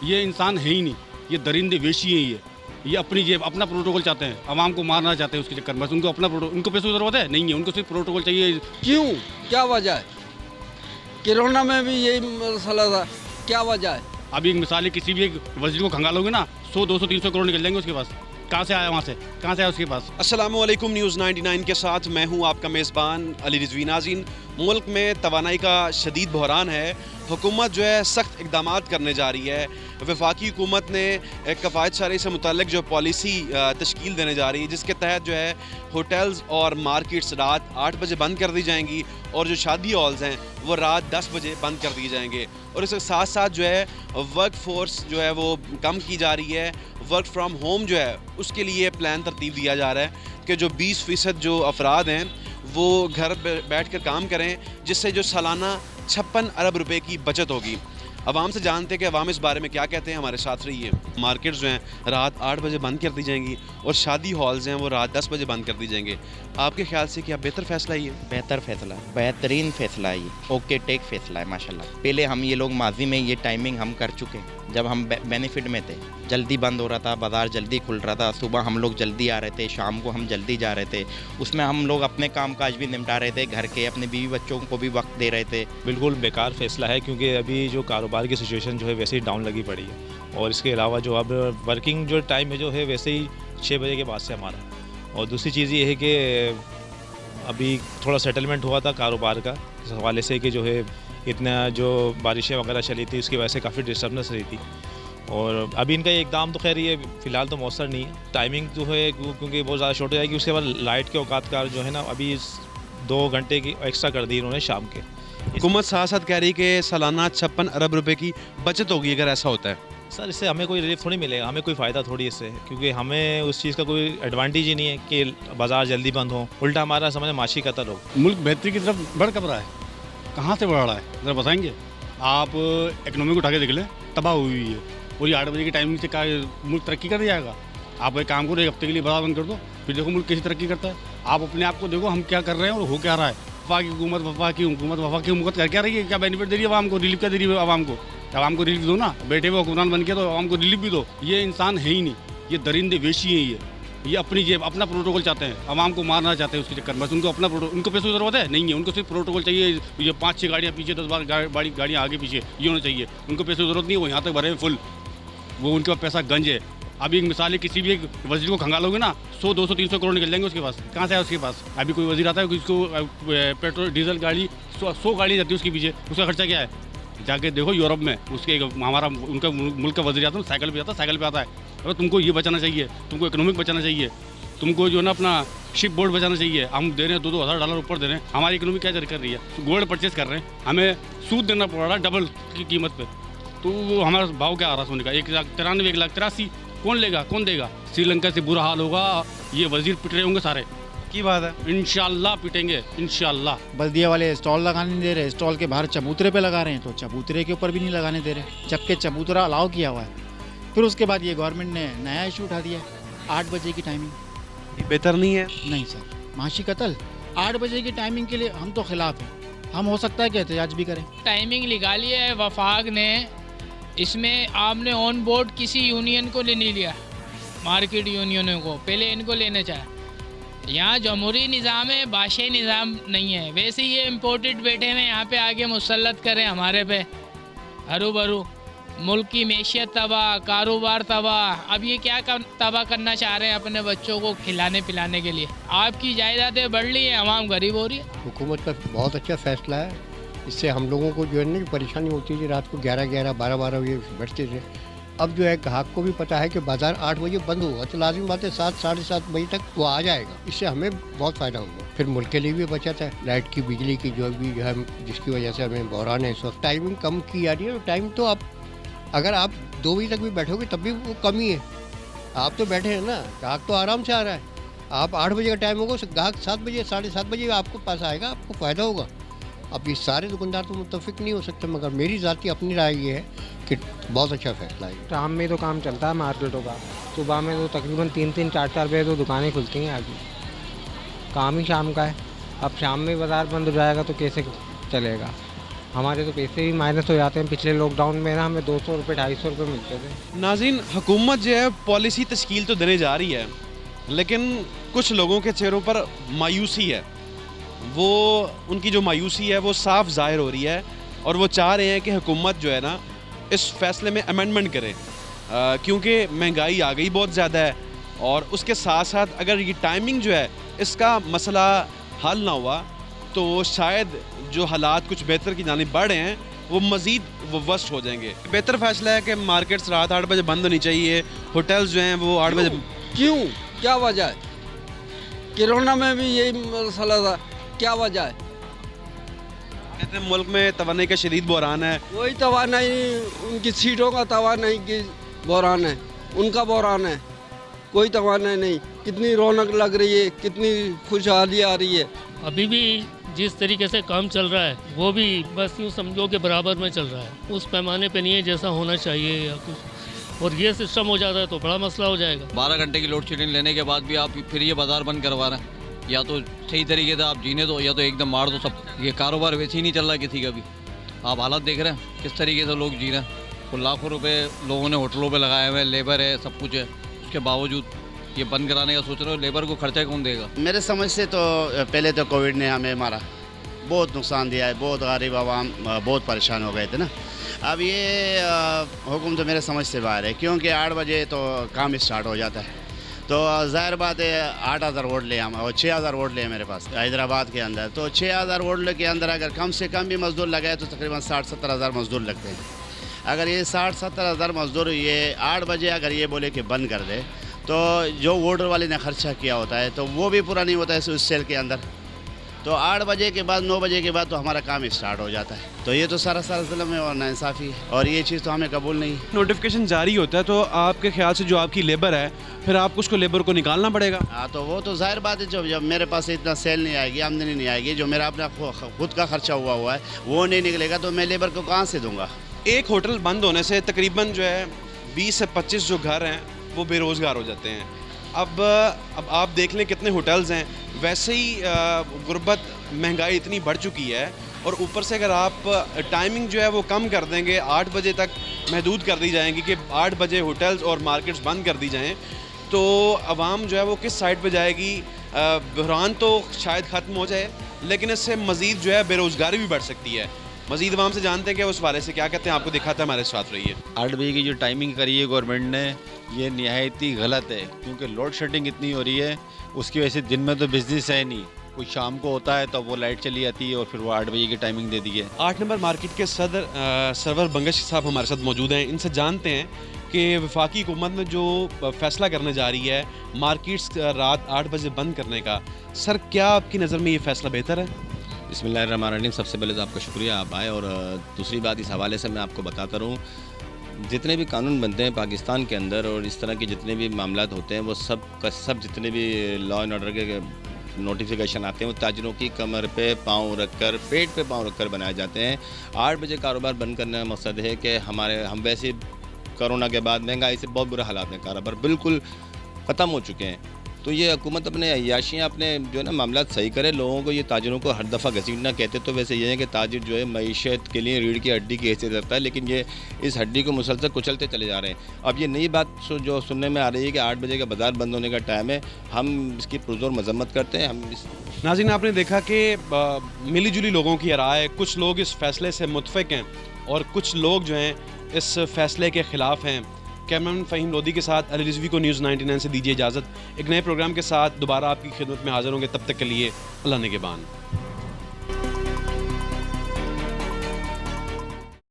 ये इंसान है ही नहीं, ये दरिंदे वेशी हैं ये अपनी जेब अपना प्रोटोकॉल चाहते हैं, आवाम को मारना चाहते हैं उसके चक्कर में। बस उनको अपना उनको पैसों की ज़रूरत है नहीं है, उनको सिर्फ प्रोटोकॉल चाहिए। क्यों, क्या वजह है? कोरोना में भी यही मसला था, क्या वजह है? अभी एक मिसाल है, किसी भी एक वजीर को खंगालोगे ना 100 200 300 करोड़ निकल जाएंगे उसके पास। कहाँ से आया, वहाँ से कहाँ से आया उसके पास? अस्सलामुअलैकुम, न्यूज़ 99 के साथ मैं हूं आपका मेज़बान अली रिजवी नाज़रीन। मुल्क में तवानाई का शदीद बहरान है। हुकूमत जो है सख्त इकदाम करने जा रही है। वफाकी हुकूमत ने कफ़ायत शारी से मुतल्लिक जो पॉलिसी तश्कील देने जा रही है, जिसके तहत जो है होटल्स और मार्केट्स रात 8 बजे बंद कर दी जाएंगी और जो शादी हॉल्स हैं वो रात 10 बजे बंद कर दिए जाएंगे। और इसके साथ साथ जो है वर्क फोर्स जो है वो कम की जा रही है। वर्क फ्राम होम जो है उसके लिए प्लान तरतीब दिया जा रहा है कि जो 20% जो अफराद हैं वो घर बैठ कर काम करें, जिससे जो सालाना 56 अरब रुपए की बचत होगी। अवाम से जानते हैं कि अवाम इस बारे में क्या कहते हैं, हमारे साथ रहिए। मार्केट्स जो हैं रात 8 बजे बंद कर दी जाएंगी और शादी हॉल्स हैं वो रात 10 बजे बंद कर दी जाएंगे। आपके ख्याल से क्या बेहतर फ़ैसला ये? बेहतर फ़ैसला, बेहतरीन फ़ैसला है ये। ओके टेक फ़ैसला है माशाल्लाह। पहले हम ये लोग माजी में ये टाइमिंग हम कर चुके हैं, जब हम बेनिफिट में थे। जल्दी बंद हो रहा था, बाज़ार जल्दी खुल रहा था, सुबह हम लोग जल्दी आ रहे थे, शाम को हम जल्दी जा रहे थे। उसमें हम लोग अपने काम काज भी निपटा रहे थे, घर के अपने बीवी बच्चों को भी वक्त दे रहे थे। बिल्कुल बेकार फ़ैसला है, क्योंकि अभी जो कारोबार की सिचुएशन जो है वैसे ही डाउन लगी पड़ी है। और इसके अलावा जो अब वर्किंग जो टाइम है जो है वैसे ही 6 बजे के बाद से हमारा। और दूसरी चीज़ ये है कि अभी थोड़ा सेटलमेंट हुआ था कारोबार का इस हवाले से कि जो है इतना जो बारिशें वगैरह चली थी उसकी वजह से काफ़ी डिस्टर्बेंस रही थी। और अभी इनका ये इकदाम तो खैर ये फ़िलहाल तो मौसर नहीं है। टाइमिंग जो है क्योंकि बहुत ज़्यादा शॉर्टेज आएगी, उसके बाद लाइट के औकात का जो है ना अभी 2 घंटे की एक्स्ट्रा कर दी इन्होंने शाम के। हुकूमत साथ साथ कह रही है कि सालाना 56 अरब रुपए की बचत होगी अगर ऐसा होता है। सर इससे हमें कोई रिलीफ थोड़ी मिलेगा, हमें कोई फ़ायदा थोड़ी इससे, क्योंकि हमें उस चीज़ का कोई एडवांटेज ही नहीं है कि बाज़ार जल्दी बंद हो। उल्टा हमारा समझ माशी कतल हो। मुल्क बेहतरी की तरफ बढ़ कब रहा है, कहाँ से बढ़ रहा है ज़रा बताएंगे आप? इकनॉमी को उठा के देख लें, तबाह हुई है। और ये 8 बजे की टाइमिंग से क्या मुल्क तरक्की कर जाएगा? आप एक काम करो, एक हफ्ते के लिए बाजार बंद कर दो, फिर देखो मुल्क कैसी तरक्की करता है। आप अपने आप को देखो हम क्या कर रहे हैं और हो क्या रहा है। वफाकी हुकूमत कर क्या रही है? क्या बेनिफिट दे रही है आवाम को? रिलीफ क्या दे रही है आवाम को? आवाम को रिलीफ दो ना, बैठे हुए हुक्मरान बन के तो आवाम को रिलीफ भी दो। ये इंसान है ही नहीं, ये दरिंदे वेशी हैं ये अपनी जेब अपना प्रोटोकॉल चाहते हैं, आवाम को मारना चाहते हैं उसके चक्कर में। बस उनको अपना उनको पैसों की ज़रूरत है नहीं है, उनको सिर्फ प्रोटोकॉल चाहिए। ये 5-6 गाड़ियाँ पीछे, 10-12 गाड़ियाँ आगे पीछे ये होना चाहिए। उनको पैसों की ज़रूरत नहीं है, वो यहाँ तक भरे हैं फुल, वो उनके पास पैसा गंज है। अभी एक मिसाल है, किसी भी एक वजीर को खंगालोगे ना 100 200 300 करोड़ निकल जाएंगे उसके पास। कहाँ से आया उसके पास? अभी कोई वजीर आता है उसको पेट्रोल डीजल गाड़ी 100 गाड़ी जाती है उसके पीछे, उसका खर्चा क्या है? जाके देखो यूरोप में उसके हमारा उनका मुल्क का वजीर आता है साइकिल पे आता है। अगर तुमको ये बचाना चाहिए, तुमको इकोनॉमिक बचाना चाहिए, तुमको जो है ना अपना शिप बोर्ड बचाना चाहिए। हम दे रहे हैं $2,000 $2,000 ऊपर दे रहे हैं, हमारी इकोनॉमी क्या कर रही है? गोल्ड परचेज कर रहे हैं, हमें सूद देना पड़ रहा है डबल की कीमत पे। तो वो हमारा भाव क्या आ रहा है सोने का? 1,93,000 1,83,000 कौन लेगा, कौन देगा? श्रीलंका से बुरा हाल होगा, ये वजीर पिट रहे होंगे सारे की बात है, इंशाल्लाह पिटेंगे इंशाल्लाह। बल्दिया वाले स्टॉल लगाने नहीं दे रहे, स्टॉल के बाहर चबूतरे पे लगा रहे हैं, तो चबूतरे के ऊपर भी नहीं लगाने दे रहे, जबकि चबूतरा अलाउ किया हुआ है। फिर उसके बाद ये गवर्नमेंट ने नया इशू उठा दिया, 8 बजे की टाइमिंग। ये बेहतर नहीं है? नहीं सर, माशी कत्ल। 8 बजे की टाइमिंग के लिए हम तो खिलाफ हैं, हम हो सकता है कि एहतजाज भी करें। टाइमिंग निकाली है वफाक ने, इसमें आपने ऑन बोर्ड किसी यूनियन को नहीं लिया, मार्केट यूनियनों को पहले इनको लेना चाहिए। यहाँ जमहूरी निज़ाम है, बादशाही निज़ाम नहीं है। वैसे ये इम्पोर्टेड बैठे हैं यहाँ पे आके मुसल्लत करें हमारे पे हरू भरू। मुल्क की मैशियत तबाह, कारोबार तबाह। अब ये क्या तबाह करना चाह रहे हैं अपने बच्चों को खिलाने पिलाने के लिए? आपकी जायदादें बढ़ रही हैं, आवाम गरीब हो रही है। हुकूमत का बहुत अच्छा फैसला है, इससे हम लोगों को जो है ना परेशानी होती थी, रात को 11-11 12-12 बजे बैठते थे। अब जो है ग्राहक को भी पता है कि बाज़ार 8 बजे बंद होगा, तो लाजिम बात है 7 साढ़े 7 बजे तक वो आ जाएगा। इससे हमें बहुत फ़ायदा होगा। फिर मुल्क के लिए भी बचत है, लाइट की बिजली की जो भी है, जिसकी वजह से हमें बहरान है इस वक्त। टाइमिंग कम की जा रही है, टाइम तो आप अगर आप 2 बजे तक भी बैठोगे तब भी वो कम ही है। आप तो बैठे हैं ना, ग्राहक तो आराम से आ रहा है। आप 8 बजे का टाइम होगा, ग्राहक 7 बजे साढ़े 7 बजे आपको पास आएगा, आपको फ़ायदा होगा। अब ये सारे दुकानदार तो मुत्तफिक नहीं हो सकते, मगर मेरी ज़ाती अपनी राय ये है कि बहुत अच्छा फैसला है। शाम में तो काम चलता है मार्केटों का, सुबह में तो तकरीबन 3-3 4-4 बजे तो दुकानें खुलती हैं आगे, काम ही शाम का है। अब शाम में बाज़ार बंद हो जाएगा तो कैसे चलेगा? हमारे तो पैसे भी माइनस हो जाते हैं। पिछले लॉकडाउन में ना हमें 200 रुपये 250 रुपये मिलते थे। नाज़रीन, हुकूमत जो है पॉलिसी तश्कील तो देने जा रही है, लेकिन कुछ लोगों के चेहरों पर मायूसी है। वो उनकी जो मायूसी है वो साफ ज़ाहिर हो रही है और वो चाह रहे हैं कि हुकूमत जो है ना इस फैसले में अमेंडमेंट करे, क्योंकि महंगाई आ गई बहुत ज़्यादा है और उसके साथ साथ अगर ये टाइमिंग जो है इसका मसला हल ना हुआ तो शायद जो हालात कुछ बेहतर की जानिब बढ़ रहे हैं वो मज़ीद वो वर्स्ट हो जाएंगे। बेहतर फैसला है कि मार्केट्स रात 8 बजे बंद होनी चाहिए, होटल्स जो हैं वो 8 बजे। क्यों, क्या वजह है? कोरोना में भी यही मसला था, क्या वजह है? कहते हैं मुल्क में तवानाई का शदीद बहरान है। वही तवानाई, उनकी सीटों का तवानाई की बहरान है, उनका बहरान है, कोई तवानाई नहीं। कितनी रौनक लग रही है, कितनी खुशहाली आ रही है। अभी भी जिस तरीके से काम चल रहा है वो भी बस यूँ समझो कि बराबर में चल रहा है, उस पैमाने पे नहीं है जैसा होना चाहिए या कुछ। और ये सिस्टम हो जाता है तो बड़ा मसला हो जाएगा। 12 घंटे की लोड शेडिंग लेने के बाद भी आप फिर ये बाज़ार बंद करवा रहे हैं। या तो सही तरीके से आप जीने दो या तो एकदम मार दो सब। ये कारोबार वैसे ही नहीं चल रहा किसी का भी। आप हालात देख रहे हैं किस तरीके से लोग जी रहे हैं। तो लाखों रुपए लोगों ने होटलों पे लगाए हुए हैं, लेबर है, सब कुछ है, उसके बावजूद ये बंद कराने का सोच रहे हो। लेबर को खर्चा कौन देगा? मेरे समझ से तो पहले तो कोविड ने हमें मारा, बहुत नुकसान दिया है, बहुत गरीब आवाम बहुत परेशान हो गए थे ना। अब ये हुक्म तो मेरे समझ से बाहर है, क्योंकि 8 बजे तो काम स्टार्ट हो जाता है। तो ज़ाहिर बात है 8,000 वोट ले हम और 6,000 वोट ले मेरे पास हैदराबाद के अंदर। तो 6,000 वोट के अंदर अगर कम से कम भी मज़दूर लगाए तो तकरीबन 60-70 हज़ार मज़दूर लगते हैं। अगर ये 60-70 हज़ार मज़दूर ये 8 बजे अगर ये बोले कि बंद कर दे तो जो वोटर वाले ने खर्चा किया होता है तो वो भी पूरा नहीं होता है उस सेल के अंदर। तो 8 बजे के बाद 9 बजे के बाद तो हमारा काम स्टार्ट हो जाता है। तो ये तो सारा जुल्म है और नाइंसाफ़ी है और ये चीज़ तो हमें कबूल नहीं। नोटिफिकेशन जारी होता है तो आपके ख्याल से जो आपकी लेबर है फिर आपको उसको लेबर को निकालना पड़ेगा। हाँ, तो वो तो जाहिर बात है, जब मेरे पास इतना सेल नहीं आएगी, आमदनी नहीं आएगी, जो मेरा अपना खुद का खर्चा हुआ है वो नहीं निकलेगा तो मैं लेबर को कहाँ से दूँगा। एक होटल बंद होने से तकरीबन जो है 20 से 25 जो घर हैं वो बेरोज़गार हो जाते हैं। अब आप देख लें कितने होटल्स हैं। वैसे ही गुर्बत, महंगाई इतनी बढ़ चुकी है और ऊपर से अगर आप टाइमिंग जो है वो कम कर देंगे, 8 बजे तक महदूद कर दी जाएंगी कि 8 बजे होटल्स और मार्केट्स बंद कर दी जाएं, तो आवाम जो है वो किस साइड पे जाएगी। बहरान तो शायद ख़त्म हो जाए लेकिन इससे मज़ीद जो है बेरोज़गारी भी बढ़ सकती है। मज़ीद आवाम से जानते हैं कि उस बारे से क्या कहते हैं, आपको दिखाता है, हमारे साथ रहिए। 8 बजे की जो टाइमिंग करी है गवर्नमेंट ने ये निहायत ही गलत है, क्योंकि लोड शेडिंग इतनी हो रही है, उसकी वजह से दिन में तो बिजनेस है नहीं, कुछ शाम को होता है तो वो लाइट चली जाती है और फिर वो 8 बजे की टाइमिंग दे दी है। 8 नंबर मार्केट के सदर सरवर बंगश साहब हमारे साथ मौजूद हैं। इनसे जानते हैं कि वफाकी हुकूमत ने जो फैसला करने जा रही है मार्केट्स रात 8 बजे बंद करने का, सर क्या आपकी नज़र में ये फ़ैसला बेहतर है? बिस्मिल्लाहिर्रहमानिर्रहीम। सबसे पहले तो आपका शुक्रिया, आप आए। और दूसरी बात इस हवाले से मैं आपको बताता रहूँ, जितने भी कानून बनते हैं पाकिस्तान के अंदर और इस तरह के जितने भी मामलात होते हैं वो सब जितने भी लॉ एंड ऑर्डर के नोटिफिकेशन आते हैं वो ताजरों की कमर पे पाँव रखकर, पेट पे पाँव रखकर बनाए जाते हैं। 8 बजे कारोबार बंद करने का मकसद है कि हम वैसे कोरोना के बाद महंगाई से बहुत बुरे हालात हैं, कारोबार बिल्कुल ख़त्म हो चुके हैं। तो ये हुकूमत अपने अय्याशियाँ अपने जो है ना मामला सही करे, लोगों को ये ताजरों को हर दफ़ा घसीटना कहते तो वैसे ये है कि ताजिर जो है मईशत के लिए रीढ़ की हड्डी की हैसियत रखता है, लेकिन ये इस हड्डी को मुसलसल कुचलते चले जा रहे हैं। अब ये नई बात जो सुनने में आ रही है कि 8 बजे का बाज़ार बंद होने का टाइम है, हम इसकी पुरजोर मजम्मत करते हैं। नाज़रीन, आपने देखा कि मिली जुली लोगों की राय, कुछ लोग इस फैसले से मुतफ़िक़ हैं और कुछ लोग जो हैं इस फैसले के ख़िलाफ़ हैं। कैमरामैन फ़हीम लोधी के साथ अली रिजवी को न्यूज़ 99 से दीजिए इजाज़त। एक नए प्रोग्राम के साथ दोबारा आपकी खिदमत में हाज़िर होंगे, तब तक के लिए अल्लाह निगहबान।